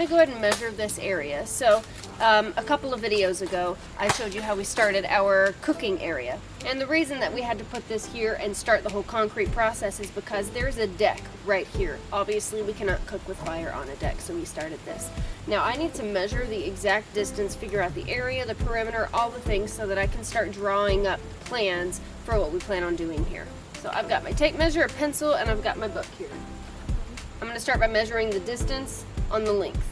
to go ahead and measure this area. So a couple of videos ago, I showed you how we started our cooking area. And the reason that we had to put this here and start the whole concrete process is because there's a deck right here. Obviously, we cannot cook with fire on a deck, so we started this. Now, I need to measure the exact distance, figure out the area, the perimeter, all the things, so that I can start drawing up plans for what we plan on doing here. So I've got my tape measure, a pencil, and I've got my book here. I'm going to start by measuring the distance on the length.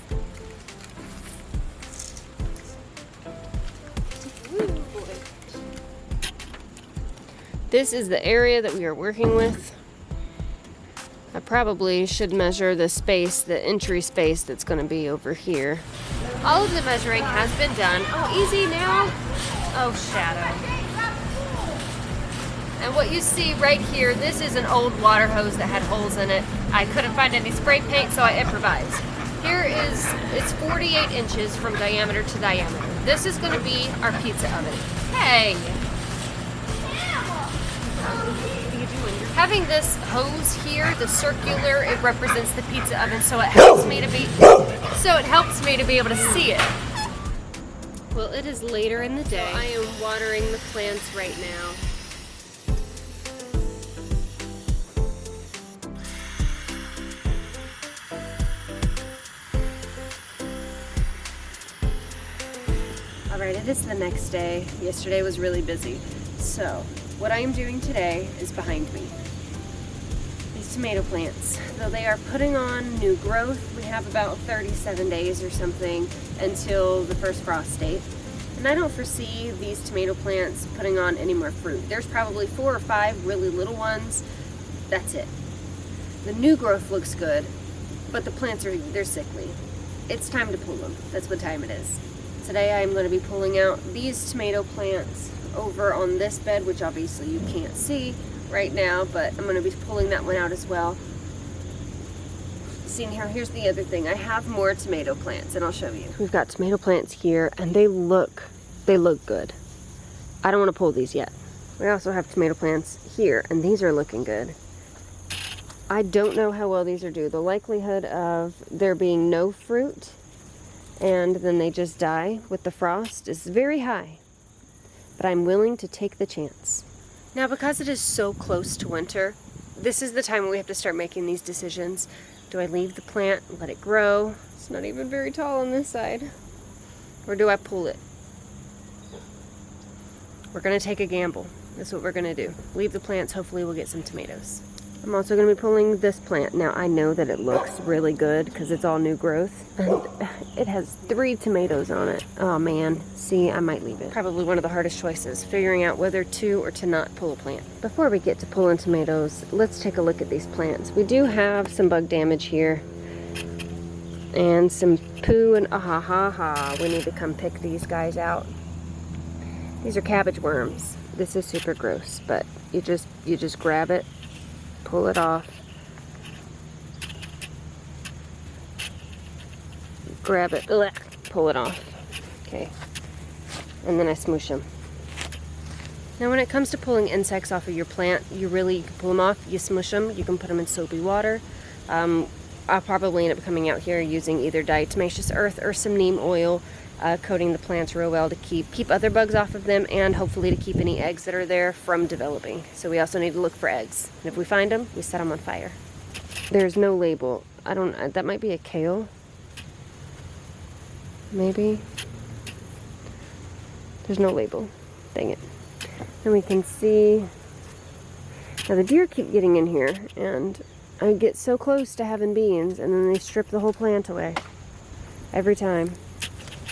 This is the area that we are working with. I probably should measure the space, the entry space that's going to be over here. All of the measuring has been done. Oh, easy now. Oh, shadow. And what you see right here, this is an old water hose that had holes in it. I couldn't find any spray paint, so I improvised. Here it's 48 inches from diameter to diameter. This is going to be our pizza oven. Hey! Having this hose here, the circular, it represents the pizza oven, so it helps me to be able to see it. Well, it is later in the day. I am watering the plants right now. Alright, it is the next day. Yesterday was really busy. So, what I am doing today is behind me. These tomato plants, though they are putting on new growth, we have about 37 days or something until the first frost date. And I don't foresee these tomato plants putting on any more fruit. There's probably 4 or 5 really little ones. That's it. The new growth looks good, but the plants they're sickly. It's time to pull them. That's what time it is. Today I'm going to be pulling out these tomato plants over on this bed, which obviously you can't see right now, but I'm going to be pulling that one out as well. See here, here's the other thing. I have more tomato plants, and I'll show you. We've got tomato plants here, and they look good. I don't want to pull these yet. We also have tomato plants here, and these are looking good. I don't know how well these are due. The likelihood of there being no fruit and then they just die with the frost is very high. But I'm willing to take the chance. Now, because it is so close to winter, this is the time when we have to start making these decisions. Do I leave the plant, let it grow? It's not even very tall on this side. Or do I pull it? We're gonna take a gamble. That's what we're gonna do. Leave the plants, hopefully we'll get some tomatoes. I'm also going to be pulling this plant. Now, I know that it looks really good because it's all new growth. And it has 3 tomatoes on it. Oh, man. See, I might leave it. Probably one of the hardest choices, figuring out whether to or to not pull a plant. Before we get to pulling tomatoes, let's take a look at these plants. We do have some bug damage here. And some poo and we need to come pick these guys out. These are cabbage worms. This is super gross, but you just grab it. Pull it off, grab it, pull it off, okay, and then I smoosh them. Now when it comes to pulling insects off of your plant, you can pull them off, you smoosh them, you can put them in soapy water. I'll probably end up coming out here using either diatomaceous earth or some neem oil, coating the plants real well to keep other bugs off of them and hopefully to keep any eggs that are there from developing. So we also need to look for eggs. And if we find them, we set them on fire. There's no label. That might be a kale. Maybe. There's no label. Dang it. And we can see, now the deer keep getting in here and I get so close to having beans and then they strip the whole plant away. Every time.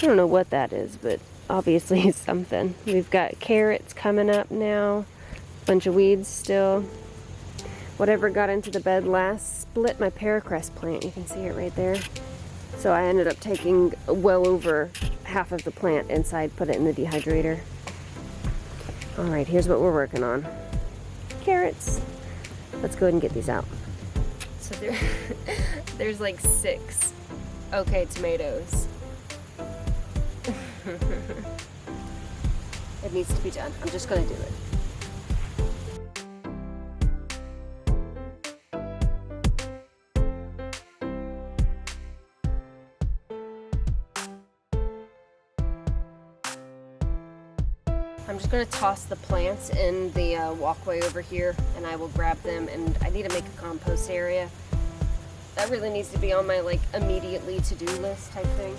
I don't know what that is, but obviously it's something. We've got carrots coming up now. Bunch of weeds still. Whatever got into the bed last split my paracress plant. You can see it right there. So I ended up taking well over half of the plant inside, put it in the dehydrator. Alright, here's what we're working on. Carrots. Let's go ahead and get these out. So there's like 6 okay tomatoes. It needs to be done. I'm just going to do it. I'm just going to toss the plants in the walkway over here, and I will grab them, and I need to make a compost area. That really needs to be on my like immediately to-do list type thing.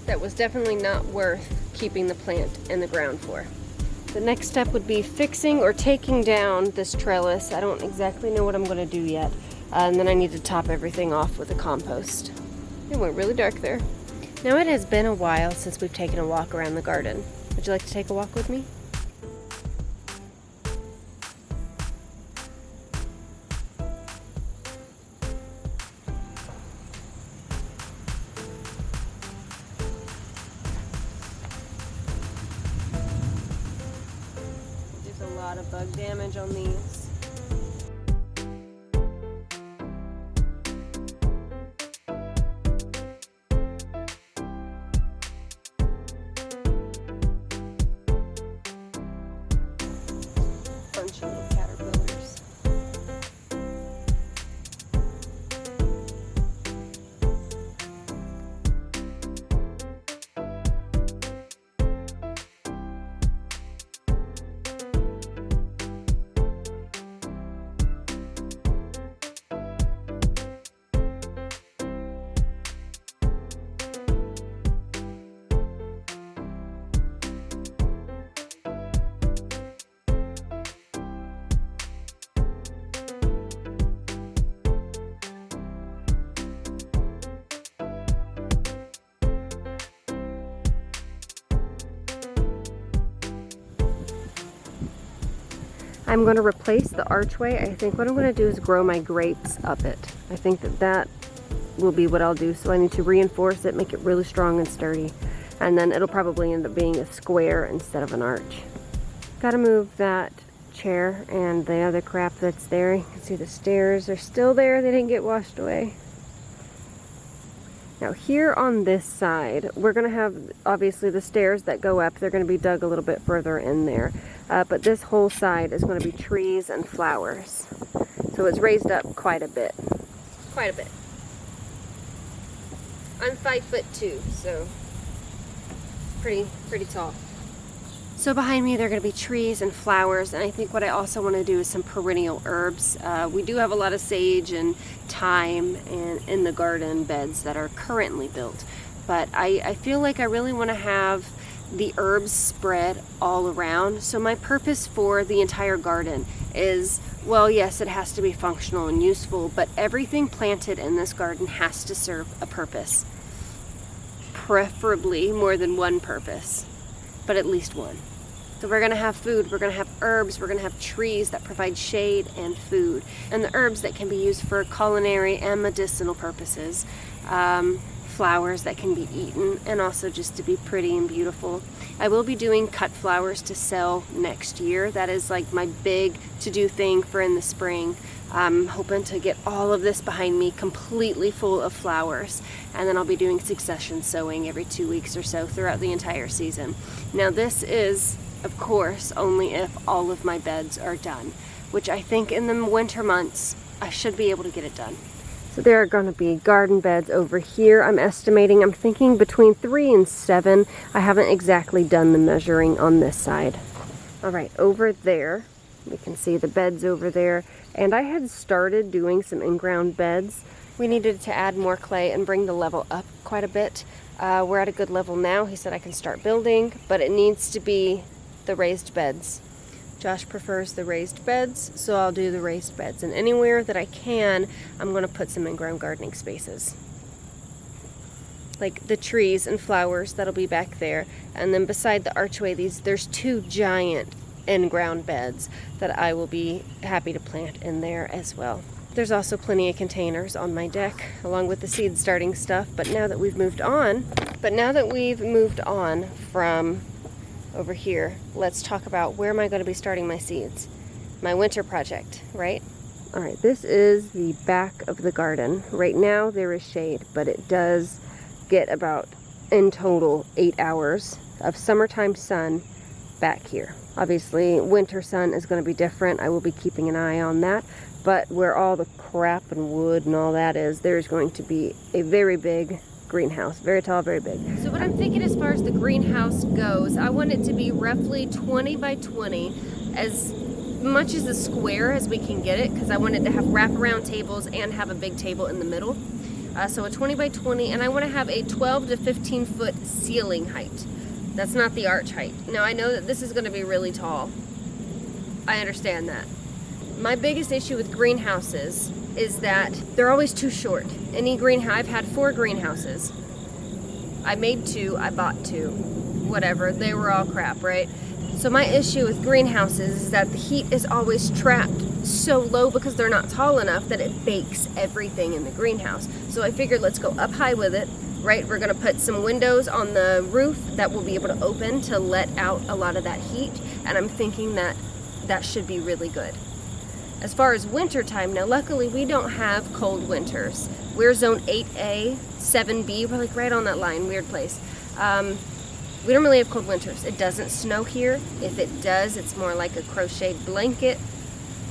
That was definitely not worth keeping the plant in the ground for. The next step would be fixing or taking down this trellis. I don't exactly know what I'm going to do yet. And then I need to top everything off with the compost. It went really dark there. Now it has been a while since we've taken a walk around the garden. Would you like to take a walk with me? There's a lot of bug damage on these. Bunch of little caterpillars. I'm going to replace the archway. I think what I'm going to do is grow my grapes up it. I think that will be what I'll do. So I need to reinforce it, make it really strong and sturdy. And then it'll probably end up being a square instead of an arch. Got to move that chair and the other crap that's there. You can see the stairs are still there. They didn't get washed away. Now here on this side, we're going to have obviously the stairs that go up. They're going to be dug a little bit further in there. But this whole side is going to be trees and flowers. So it's raised up quite a bit. Quite a bit. I'm 5'2", so pretty tall. So behind me there are going to be trees and flowers, and I think what I also want to do is some perennial herbs. We do have a lot of sage and thyme in the garden beds that are currently built, but I feel like I really want to have the herbs spread all around. So my purpose for the entire garden is, well, yes, it has to be functional and useful, but everything planted in this garden has to serve a purpose. Preferably more than one purpose, but at least one. So we're going to have food, we're going to have herbs, we're going to have trees that provide shade and food, and the herbs that can be used for culinary and medicinal purposes, flowers that can be eaten, and also just to be pretty and beautiful. I will be doing cut flowers to sell next year. That is like my big to-do thing for in the spring. I'm hoping to get all of this behind me completely full of flowers, and then I'll be doing succession sowing every 2 weeks or so throughout the entire season. Now this is, of course, only if all of my beds are done, which I think in the winter months I should be able to get it done. So there are going to be garden beds over here. I'm thinking between 3 and 7. I haven't exactly done the measuring on this side. All right, over there, we can see the beds over there. And I had started doing some in-ground beds. We needed to add more clay and bring the level up quite a bit. We're at a good level now. He said I can start building, but it needs to be the raised beds. Josh prefers the raised beds, so I'll do the raised beds. And anywhere that I can, I'm going to put some in-ground gardening spaces. Like the trees and flowers that'll be back there. And then beside the archway, there's 2 giant in-ground beds that I will be happy to plant in there as well. There's also plenty of containers on my deck along with the seed starting stuff. But now that we've moved on from over here, let's talk about where am I going to be starting my seeds. My winter project, right? All right, this is the back of the garden. Right now there is shade, but it does get about, in total, 8 hours of summertime sun back here. Obviously, winter sun is going to be different. I will be keeping an eye on that. But where all the crap and wood and all that is, there's going to be a very big greenhouse. Very tall, very big. So what I'm thinking as far as the greenhouse goes, I want it to be roughly 20 by 20, as much as a square as we can get it, because I want it to have wraparound tables and have a big table in the middle. So a 20 by 20, and I want to have a 12 to 15 foot ceiling height. That's not the arch height. Now I know that this is going to be really tall. I understand that. My biggest issue with greenhouses is that they're always too short. I've had 4 greenhouses. I made 2, I bought 2. Whatever, they were all crap, right? So my issue with greenhouses is that the heat is always trapped so low because they're not tall enough that it bakes everything in the greenhouse. So I figured let's go up high with it, right? We're gonna put some windows on the roof that we'll be able to open to let out a lot of that heat, and I'm thinking that that should be really good. As far as winter time, now luckily we don't have cold winters. We're zone 8A, 7B, we're like right on that line, weird place. We don't really have cold winters. It doesn't snow here. If it does, it's more like a crocheted blanket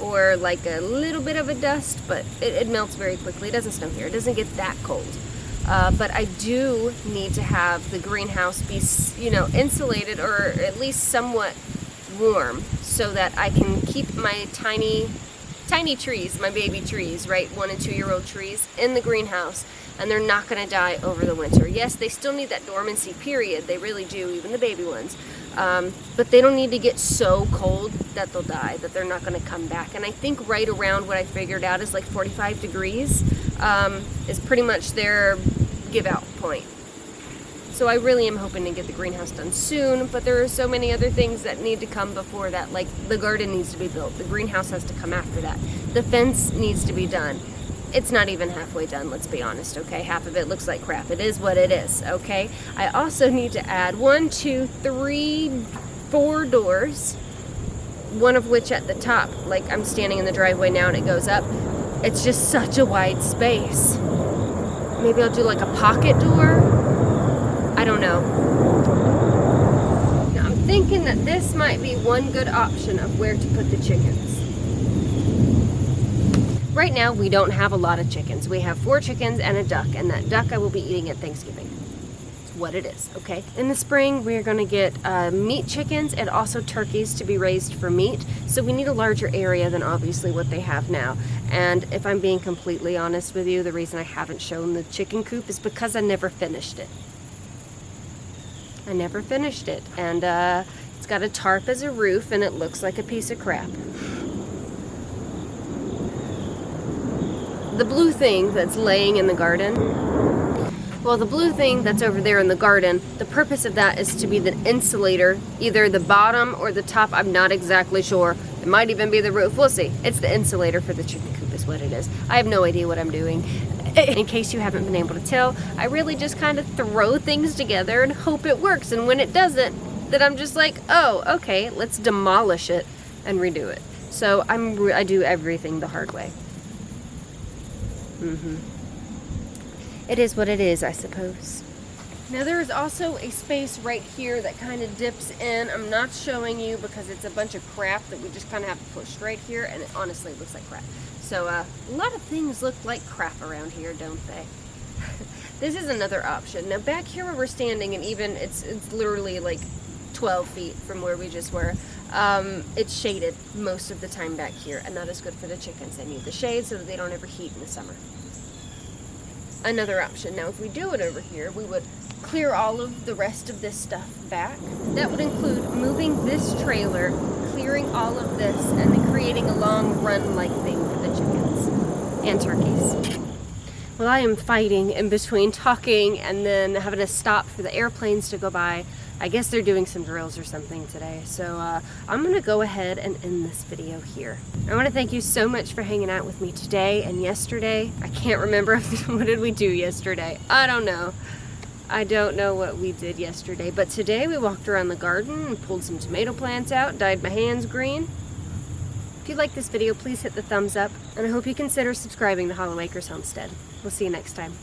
or like a little bit of a dust, but it melts very quickly. It doesn't snow here. It doesn't get that cold. But I do need to have the greenhouse be, insulated or at least somewhat warm so that I can keep my tiny trees, my baby trees, right, 1 and 2 year old trees in the greenhouse, and they're not going to die over the winter. Yes, they still need that dormancy period. They really do, even the baby ones. But they don't need to get so cold that they'll die, that they're not going to come back. And I think right around what I figured out is like 45 degrees is pretty much their give out point. So I really am hoping to get the greenhouse done soon, but there are so many other things that need to come before that, like the garden needs to be built, the greenhouse has to come after that, the fence needs to be done. It's not even halfway done, let's be honest, okay? Half of it looks like crap. It is what it is, okay? I also need to add 1, 2, 3, 4 doors, one of which at the top, like I'm standing in the driveway now and it goes up. It's just such a wide space. Maybe I'll do like a pocket door. I don't know. Now I'm thinking that this might be one good option of where to put the chickens. Right now we don't have a lot of chickens. We have 4 chickens and a duck, and that duck I will be eating at Thanksgiving. It's what it is, okay? In the spring we're gonna get meat chickens and also turkeys to be raised for meat. So we need a larger area than obviously what they have now. And if I'm being completely honest with you, the reason I haven't shown the chicken coop is because I never finished it. I never finished it, and it's got a tarp as a roof and it looks like a piece of crap. The blue thing that's laying in the garden, well, the blue thing that's over there in the garden, the purpose of that is to be the insulator, either the bottom or the top, I'm not exactly sure. It might even be the roof, we'll see. It's the insulator for the chicken coop is what it is. I have no idea what I'm doing. In case you haven't been able to tell, I really just kind of throw things together and hope it works, and when it doesn't, then I'm just like, oh, okay, let's demolish it and redo it. So I do everything the hard way. It is what it is, I suppose. Now there is also a space right here that kind of dips in. I'm not showing you because it's a bunch of crap that we just kind of have to push right here, and it honestly looks like crap. So a lot of things look like crap around here, don't they? This is another option. Now back here where we're standing, and even it's literally like 12 feet from where we just were, it's shaded most of the time back here, and that is good for the chickens. They need the shade so that they don't overheat in the summer. Another option. Now if we do it over here, we would clear all of the rest of this stuff back. That would include moving this trailer, clearing all of this, and then creating a long run-like thing for the chickens and turkeys. Well, I am fighting in between talking and then having to stop for the airplanes to go by. I guess they're doing some drills or something today. So I'm gonna go ahead and end this video here. I want to thank you so much for hanging out with me today and yesterday. I can't remember what did we do yesterday. I don't know what we did yesterday, but today we walked around the garden and pulled some tomato plants out, dyed my hands green. If you like this video, please hit the thumbs up, and I hope you consider subscribing to Hollow Acres Homestead. We'll see you next time.